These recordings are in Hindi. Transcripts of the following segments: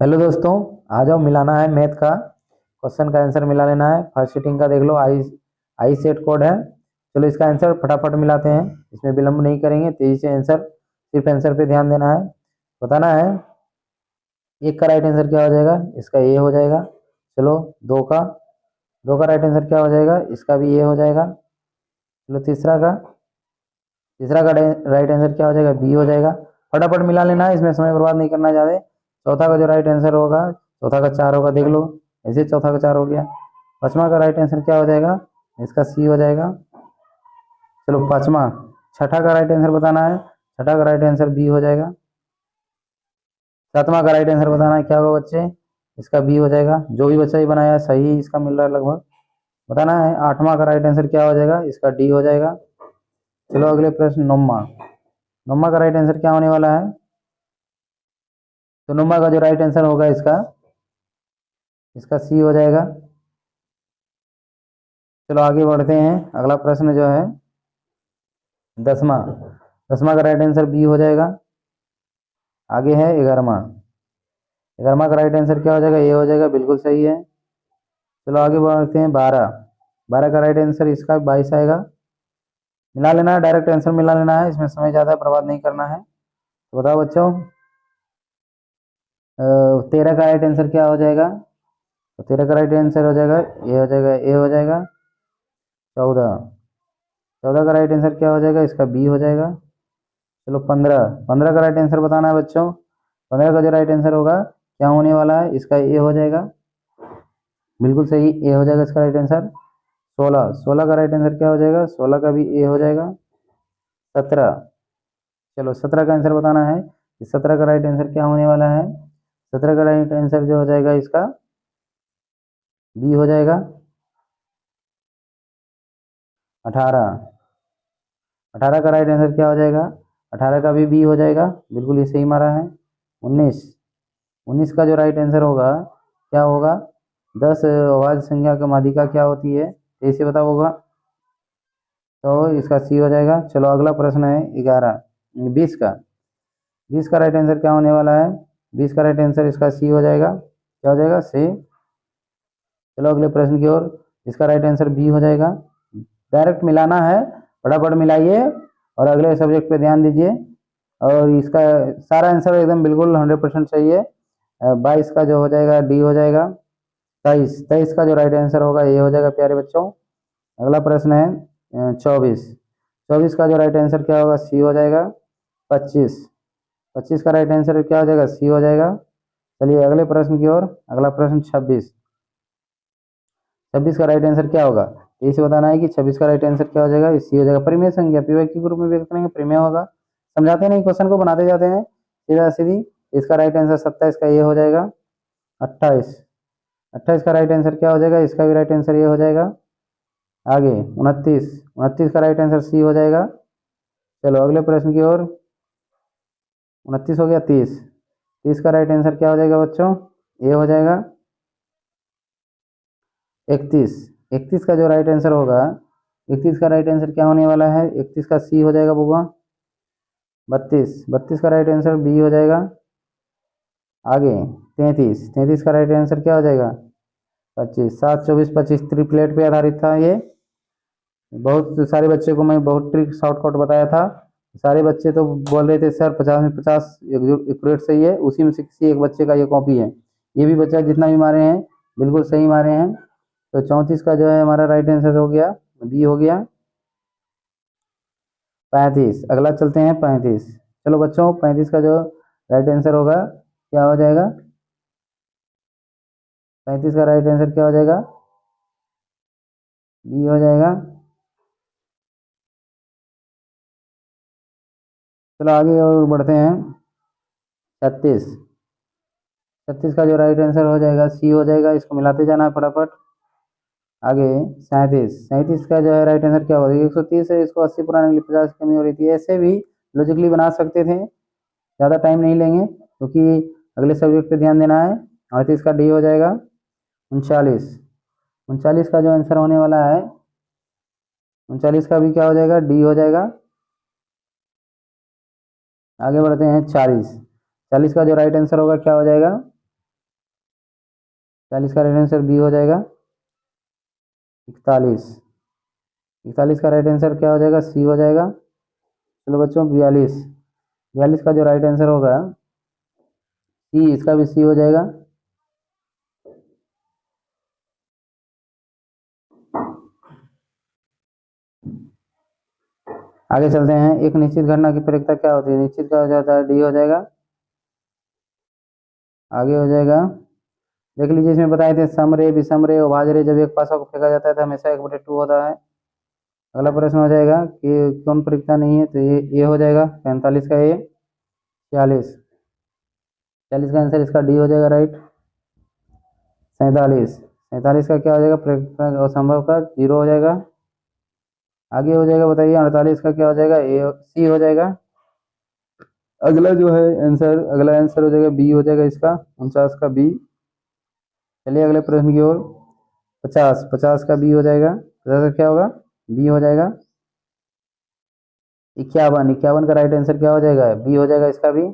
हेलो दोस्तों, आ जाओ मिलाना है मैथ का। क्वेश्चन का आंसर मिला लेना है। फर्स्ट सीटिंग का देख लो, आई आई सेट कोड है। चलो इसका आंसर फटाफट मिलाते हैं, इसमें विलंब नहीं करेंगे, तेजी से आंसर, सिर्फ आंसर पे ध्यान देना है। बताना है एक का राइट आंसर क्या हो जाएगा, इसका ये हो जाएगा। चलो दो का राइट आंसर क्या हो जाएगा, इसका भी ये हो जाएगा। चलो तीसरा का राइट आंसर क्या हो जाएगा, बी हो जाएगा। फटाफट मिला लेना है, इसमें समय बर्बाद नहीं करना ज़्यादा। चौथा का जो राइट आंसर होगा, चौथा का चार होगा, देख लो ऐसे चौथा का चार हो गया। पांचवा का राइट आंसर क्या हो जाएगा, इसका सी हो जाएगा। चलो पांचवा, छठा का राइट आंसर बताना है, छठा का राइट आंसर बी हो जाएगा। सातवां का राइट आंसर बताना है, क्या होगा बच्चे, इसका बी हो जाएगा। जो भी बच्चा ही बनाया सही इसका मिल रहा है लगभग। बताना है आठवां का राइट आंसर क्या हो जाएगा, इसका डी हो जाएगा। चलो अगले प्रश्न, नौवा, नौवा का राइट आंसर क्या होने वाला है। तो नौवा का जो राइट आंसर होगा इसका, इसका सी हो जाएगा। चलो आगे बढ़ते हैं, अगला प्रश्न जो है दसवां, दसवां का राइट आंसर बी हो जाएगा। आगे है ग्यारहवां, ग्यारहवां का राइट आंसर क्या हो जाएगा, ए हो जाएगा, बिल्कुल सही है। चलो आगे बढ़ते हैं बारह, बारह का राइट आंसर इसका 22 आएगा। मिला लेना है, डायरेक्ट आंसर मिला लेना है, इसमें समय ज़्यादा बर्बाद नहीं करना है। तो बताओ बच्चों, 13 का राइट आंसर क्या हो जाएगा। तो 13 का राइट आंसर हो जाएगा, ये हो जाएगा, ए हो जाएगा। 14, 14 का राइट आंसर क्या हो जाएगा, इसका बी हो जाएगा। चलो 15, 15 का राइट आंसर बताना है बच्चों। 15 का जो राइट आंसर होगा क्या होने वाला है, इसका ए हो जाएगा, बिल्कुल सही, ए हो जाएगा इसका राइट आंसर। 16, 16 का राइट आंसर क्या हो जाएगा, 16 का भी ए हो जाएगा। 17, चलो 17 का आंसर बताना है, इस 17 का राइट आंसर क्या होने वाला है। 17 का राइट आंसर जो हो जाएगा इसका बी हो जाएगा। 18, 18 का राइट आंसर क्या हो जाएगा, 18 का भी बी हो जाएगा, बिल्कुल ये सही मारा है। 19, 19 का जो राइट आंसर होगा क्या होगा, 10 अभाज्य संख्या का माध्यिका क्या होती है, ऐसे बता होगा, तो इसका सी हो जाएगा। चलो अगला प्रश्न है 11, 20 का, 20 का राइट आंसर क्या होने वाला है, 20 का राइट आंसर इसका सी हो जाएगा, क्या हो जाएगा, सी। चलो अगले प्रश्न की ओर, इसका राइट आंसर बी हो जाएगा। डायरेक्ट मिलाना है, फटाफट मिलाइए और अगले सब्जेक्ट पे ध्यान दीजिए। और इसका सारा आंसर एकदम बिल्कुल 100% सही है। 22 का जो हो जाएगा डी हो जाएगा। 23, 23 का जो राइट आंसर होगा ये हो जाएगा प्यारे बच्चों। अगला प्रश्न है 24, 24 का जो राइट आंसर क्या होगा, सी हो जाएगा। 25, 25 का राइट आंसर क्या हो जाएगा, सी हो जाएगा। चलिए अगले प्रश्न की ओर, अगला प्रश्न 26, 26 का राइट आंसर क्या होगा, इसे बताना है कि 26 का राइट आंसर क्या हो जाएगा, सी हो जाएगा। परिमेय संख्या पीवाई के ग्रुप में व्यक्त करेंगे, परिमेय होगा। समझाते नहीं, क्वेश्चन को बनाते जाते हैं सीधा सीधी। इसका राइट आंसर 27 का ये हो जाएगा। 28, 28 का राइट आंसर क्या हो जाएगा, इसका भी राइट आंसर ये हो जाएगा। आगे 29, 29 का राइट आंसर सी हो जाएगा। चलो अगले प्रश्न की ओर, 29 हो गया। 30, 30 का राइट आंसर क्या हो जाएगा बच्चों, ये हो जाएगा। 31, 31 का जो राइट आंसर होगा, 31 का राइट आंसर क्या होने वाला है, 31 का सी हो जाएगा बुआ। 32, 32 का राइट आंसर बी हो जाएगा। आगे 33, 33 का राइट आंसर क्या हो जाएगा, 25, 7, 24, 25 ट्रिपलेट पे आधारित था ये। बहुत सारे बच्चे को मैं बहुत ट्रिक शॉर्टकट बताया था, सारे बच्चे तो बोल रहे थे सर 50 में 50 एक्यूरेट सही है, उसी में से किसी एक बच्चे का ये कॉपी है। ये भी बच्चा जितना भी मारे हैं बिल्कुल सही मारे हैं। तो 34 का जो है हमारा राइट आंसर हो गया, बी हो गया। 35, अगला चलते हैं 35। चलो बच्चों 35 का जो राइट आंसर होगा क्या हो जाएगा, 35 का राइट आंसर क्या हो जाएगा, बी हो जाएगा। चलो आगे और बढ़ते हैं। 36, 36 का जो राइट आंसर हो जाएगा सी हो जाएगा, इसको मिलाते जाना है फटाफट। आगे 37, 37 का जो है राइट आंसर क्या होगा, 130 है, इसको 80 पुराने के लिए 50 की कमी हो रही थी। ऐसे भी लॉजिकली बना सकते थे, ज़्यादा टाइम नहीं लेंगे क्योंकि अगले सब्जेक्ट पे ध्यान देना है। 38 का डी हो जाएगा। 39, 39 का जो आंसर होने वाला है, 39 का भी क्या हो जाएगा, डी हो जाएगा। आगे बढ़ते हैं 40, 40 का जो राइट आंसर होगा क्या हो जाएगा, 40 का राइट आंसर बी हो जाएगा। 41, 41 का राइट आंसर क्या हो जाएगा, सी हो जाएगा। चलो बच्चों 42, 42 का जो राइट आंसर होगा सी, इसका भी सी हो जाएगा। आगे चलते हैं। एक निश्चित घटना की प्रयोक्ता क्या होती है, निश्चित का हो जाता है डी हो जाएगा। आगे हो जाएगा, देख लीजिए इसमें बताए थे समरे विषमरे उभाजरे, जब एक पासा को फेंका जाता है तो हमेशा 1/2 होता है। अगला प्रश्न हो जाएगा कि कौन प्रयोक्ता नहीं है, तो ये हो जाएगा 45 का ए। 46, 40 का आंसर इसका डी हो जाएगा राइट। 47, 47 का क्या हो जाएगा, प्रयोक्ता असंभव का 0 हो जाएगा। आगे हो जाएगा बताइए 48 का क्या हो जाएगा, ए सी हो जाएगा। अगला जो है आंसर, अगला आंसर हो जाएगा बी हो जाएगा इसका, 49 का बी। चलिए अगले प्रश्न की ओर। 50, 50 का बी हो जाएगा। 50 का क्या होगा, बी हो जाएगा। 51, 51 का राइट आंसर क्या हो जाएगा, बी हो जाएगा इसका भी।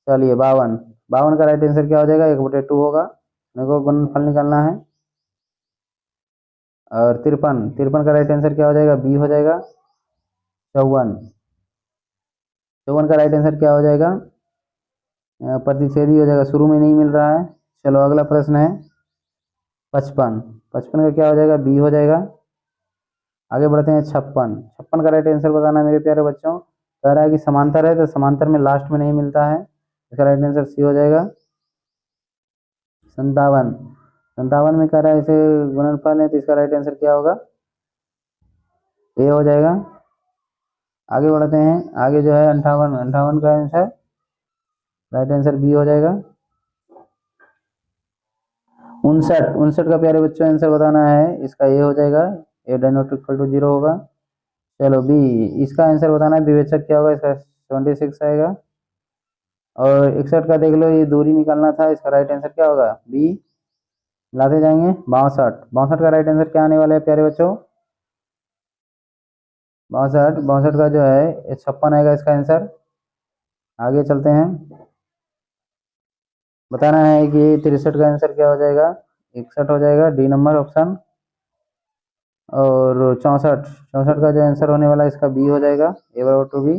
चलिए 52, 52 का राइट आंसर क्या हो जाएगा, 1/2 होगा। मेरे को गुणनफल निकालना है। और 53, 53 का राइट आंसर क्या हो जाएगा, बी हो जाएगा। 54, 54 का राइट आंसर क्या हो जाएगा, प्रतिच्छेदी हो जाएगा, शुरू में नहीं मिल रहा है। चलो अगला प्रश्न है 55, 55 का क्या हो जाएगा, बी हो जाएगा। आगे बढ़ते हैं 56, 56 का राइट आंसर बताना है मेरे प्यारे बच्चों। कह रहा है कि समांतर है, तो समांतर में लास्ट में नहीं मिलता है, इसका राइट आंसर सी हो जाएगा। 57, 57 में कह रहा है इसे गुणनफल है, तो इसका राइट आंसर क्या होगा, ए हो जाएगा। आगे बढ़ते हैं, आगे जो है 58, 58 का आंसर राइट आंसर बी हो जाएगा। 59, 59 का प्यारे बच्चों आंसर बताना है, इसका ए हो जाएगा, ए नॉट इक्वल टू 0 होगा। चलो बी, इसका आंसर बताना है, विवेचक क्या होगा, इसका 76 आएगा। और 61 का देख लो, ये दूरी निकालना था, इसका राइट आंसर क्या होगा, बी। लाते जाएंगे 62, 62 का राइट आंसर क्या आने वाला है प्यारे बच्चों, 62, 62 का जो है 56 आएगा इसका आंसर। आगे चलते हैं, बताना है कि 63 का आंसर क्या हो जाएगा, 61 हो जाएगा, डी नंबर ऑप्शन। और 64, 64 का जो आंसर होने वाला है इसका बी हो जाएगा, ए बराबर टू बी।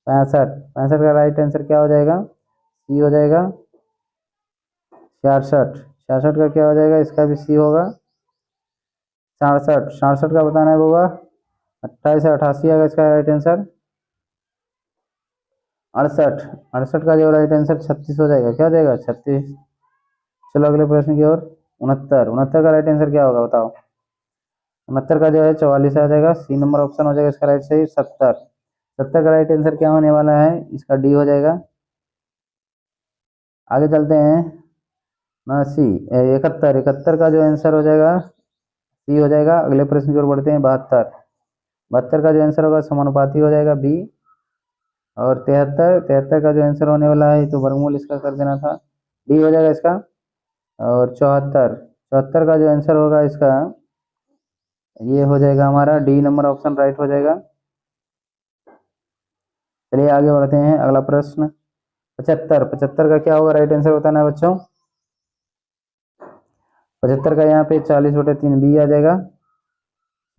65, 65 का राइट आंसर क्या हो जाएगा, सी हो जाएगा। 66, 66 का क्या हो जाएगा, इसका भी सी होगा। 67, 67 का बताना है होगा 28 से 88 आएगा इसका राइट आंसर। 68, 68 का जो राइट आंसर 36 हो जाएगा, क्या हो जाएगा 36। चलो अगले प्रश्न की ओर। 69, 69 का राइट आंसर क्या होगा बताओ, 69 का जो है 44 आ जाएगा, सी नंबर ऑप्शन हो जाएगा इसका राइट सही। 70, 70 का राइट आंसर क्या होने वाला है, इसका डी हो जाएगा। आगे चलते हैं 89, 71, 71 का जो आंसर हो जाएगा सी हो जाएगा। अगले प्रश्न की ओर बढ़ते हैं 72, 72 का जो आंसर होगा समानुपाती हो जाएगा बी। और 73, 73 का जो आंसर होने वाला है, तो वर्गमूल इसका कर देना था, डी हो जाएगा इसका। और 74, 74 का जो आंसर होगा इसका, ये हो जाएगा हमारा डी नंबर ऑप्शन राइट हो जाएगा। चलिए आगे बढ़ते हैं, अगला प्रश्न 75, 75 का क्या होगा राइट आंसर बताना है बच्चों। 75 का यहाँ पे 40/3 बी आ जाएगा।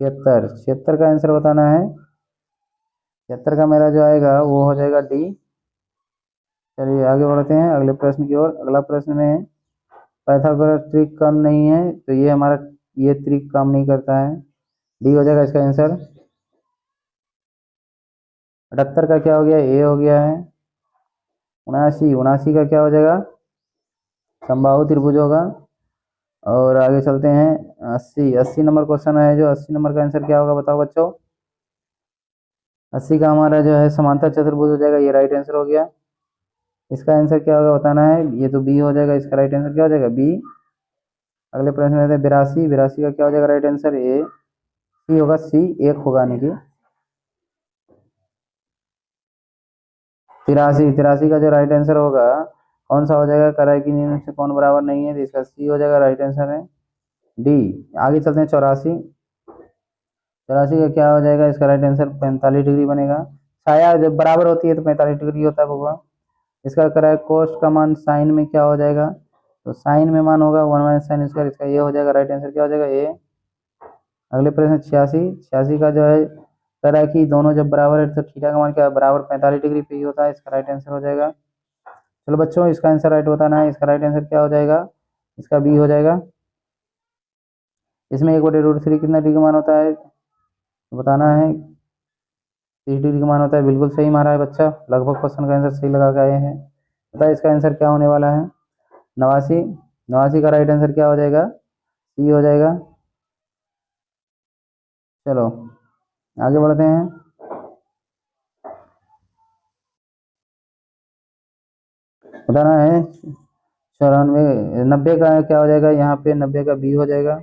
76, 76 का आंसर बताना है, 76 का मेरा जो आएगा वो हो जाएगा डी। चलिए आगे बढ़ते हैं अगले प्रश्न की ओर। अगला प्रश्न में पाइथागोरस ट्रिक काम नहीं है, तो ये हमारा ये ट्रिक काम नहीं करता है, डी हो जाएगा इसका आंसर। 78 का क्या हो गया, ए हो गया है। 79, 79 का क्या हो जाएगा, समबाहु त्रिभुज होगा। और आगे चलते हैं 80, 80 नंबर क्वेश्चन है, जो 80 नंबर का आंसर क्या होगा बताओ बच्चों। 80 का हमारा जो है समांतर चतुर्भुज हो जाएगा, ये राइट आंसर हो गया। इसका आंसर क्या होगा बताना है, ये तो बी हो जाएगा, इसका राइट आंसर क्या हो जाएगा, बी। अगले प्रश्न में 82, 82 का क्या हो जाएगा राइट आंसर, ए। सी होगा, सी एक होगा नहीं कि। 83, 83 का जो राइट आंसर होगा कौन सा हो जाएगा, कराई की नियम से कौन बराबर नहीं है, तो इसका सी हो जाएगा, राइट आंसर है डी। आगे चलते हैं 84, 84 का क्या हो जाएगा, इसका राइट आंसर 45 डिग्री बनेगा। छाया जब बराबर होती है तो 45 डिग्री होता है बबुआ। इसका कराए कोस्ट का मान साइन में क्या हो जाएगा, तो साइन में मान होगा 1 माइनस साइन स्क्वायर, इसका ये हो जाएगा, राइट आंसर क्या हो जाएगा ए। अगले प्रश्न 86, 86 का जो है कह रहा है कि दोनों जब बराबर है तो थीटा का मान क्या बराबर 45 डिग्री पे ही होता है, इसका राइट आंसर हो जाएगा। चलो बच्चों इसका आंसर राइट बताना है, इसका राइट आंसर क्या हो जाएगा, इसका बी हो जाएगा। इसमें 1/√3 कितना डिग्री मान होता है तो बताना है, 30 डिग्री का मान होता है, बिल्कुल सही मारा है बच्चा, लगभग क्वेश्चन का आंसर सही लगा के आए हैं। बताइए इसका आंसर क्या होने वाला है, 89, 89 का राइट आंसर क्या हो जाएगा, सी हो जाएगा। चलो आगे बढ़ते हैं। बताना है 94, 90 का क्या हो जाएगा, यहाँ पे 90 का बी हो जाएगा।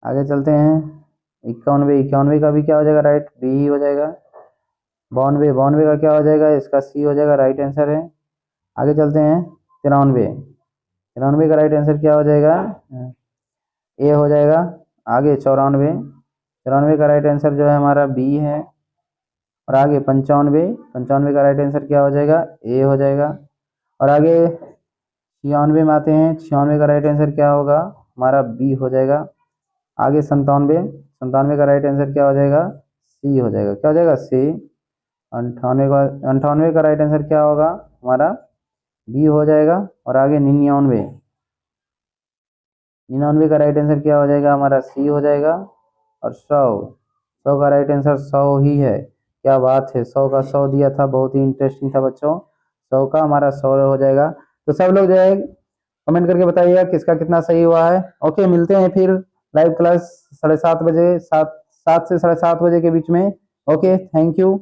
आगे चलते हैं, 91, 91 का भी क्या हो जाएगा, राइट बी ही हो जाएगा। 92, 92 का क्या हो जाएगा, इसका सी हो जाएगा, राइट आंसर है। आगे चलते हैं 93, 93 का राइट आंसर क्या हो जाएगा, ए हो जाएगा। आगे 94, 94 का राइट आंसर जो है हमारा बी है। और आगे 95, 95 का राइट आंसर क्या हो जाएगा, ए हो जाएगा। और आगे 96 में आते हैं, 96 का राइट आंसर क्या होगा, हमारा बी हो जाएगा। आगे 97, 97 का राइट आंसर क्या हो जाएगा, सी हो जाएगा, क्या हो जाएगा सी। 98 का राइट आंसर क्या होगा हमारा, बी हो जाएगा। और आगे 99, 99 का राइट आंसर क्या हो जाएगा हमारा, सी हो जाएगा। और 100, 100 का राइट आंसर 100 ही है, क्या बात है, 100 का 100 दिया था, बहुत ही इंटरेस्टिंग था बच्चों। 100 का हमारा 100 हो जाएगा। तो सब लोग जो है कमेंट करके बताइएगा किसका कितना सही हुआ है। ओके, मिलते हैं फिर लाइव क्लास 7:30 बजे, 7 से 7:30 बजे के बीच में। Okay, thank you.